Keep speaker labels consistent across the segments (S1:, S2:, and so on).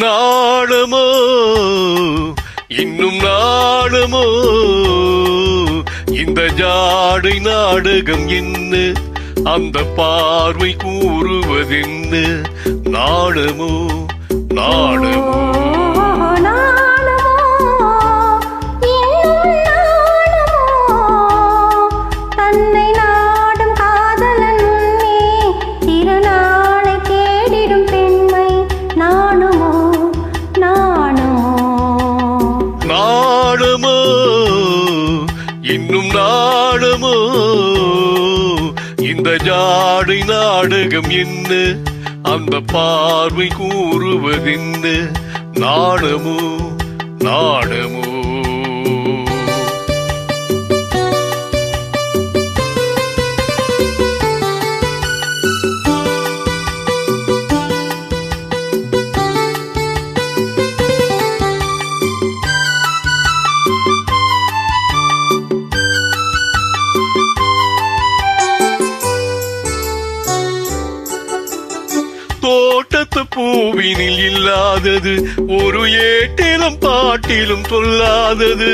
S1: நாடமோ இன்னும் நாடமோ இந்த ஜாடை நாடகம் என்ன அந்த பார்வை கூறுவதென்ன நாடமோ நாடமோ இன்னும் நாடமோ இந்த ஜாடை நாடகம் என்ன அந்த பார்வை கூறுவதென்ன நாடமோ நாடமோ தோட்டத்து பூவினில் இல்லாதது ஒரு ஏட்டிலும் பாட்டிலும் சொல்லாதது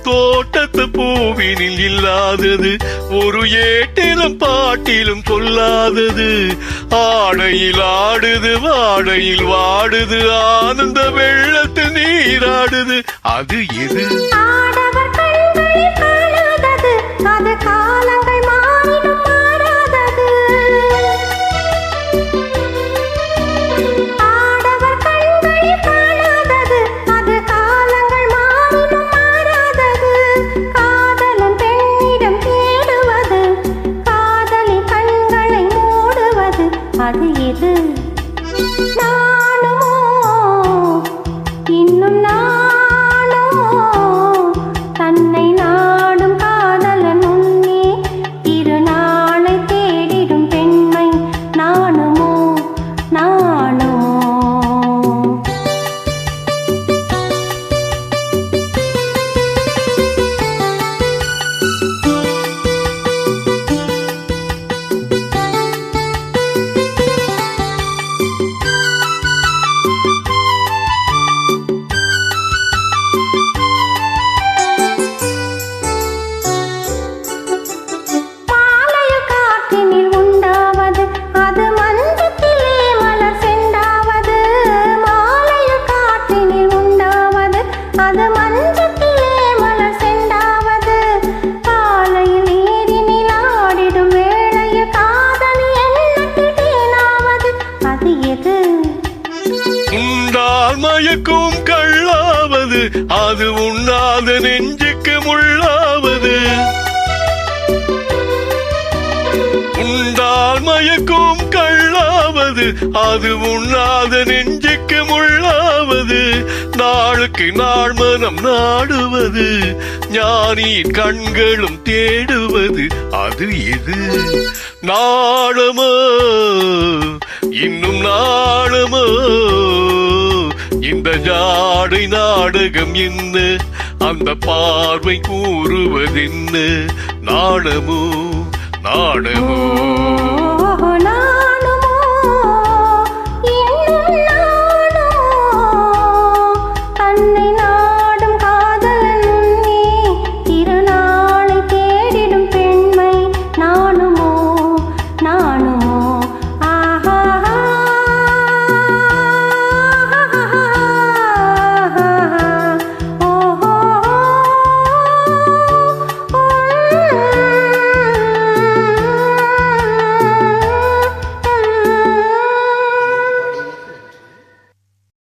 S1: தோட்டத்து பூவினில் இல்லாதது ஒரு ஏட்டிலும் பாட்டிலும் சொல்லாதது ஆடையில் ஆடுது வாடையில் வாடுது ஆனந்த வெள்ளத்தில் நீராடுது அது எது அது காலங்கள் மாறினும் மாறாதது ஆடவர் கண்களில் காணாதது அது காலங்கள் மாறினும் மாறாதது காதலன் பெண்ணிடம் தேடுவது காதலின் கண்களை மூடுவது அது எது நானுமோ இன்னும் நானுமோ தன்னை நாடும் காதலன் முன்னே திருநாளை தேடிடும் பெண்மை நானுமோ நானுமோ மயக்கும் கள்ளாவது அது உண்ணாத நெஞ்சுக்கு முள்ளாவது உண்டால் மயக்கும் கள்ளாவது அது உண்ணாத நெஞ்சுக்கு முள்ளாவது நாளுக்கு நாள் மனம் நாடுவது ஞானியின் கண்களும் தேடுவது அது எது நாடமோ இன்னும் நாடமோ இந்த ஜாடை நாடகம் என்ன அந்த பார்வை கூறுவதென்ன நாடமோ நாடமோ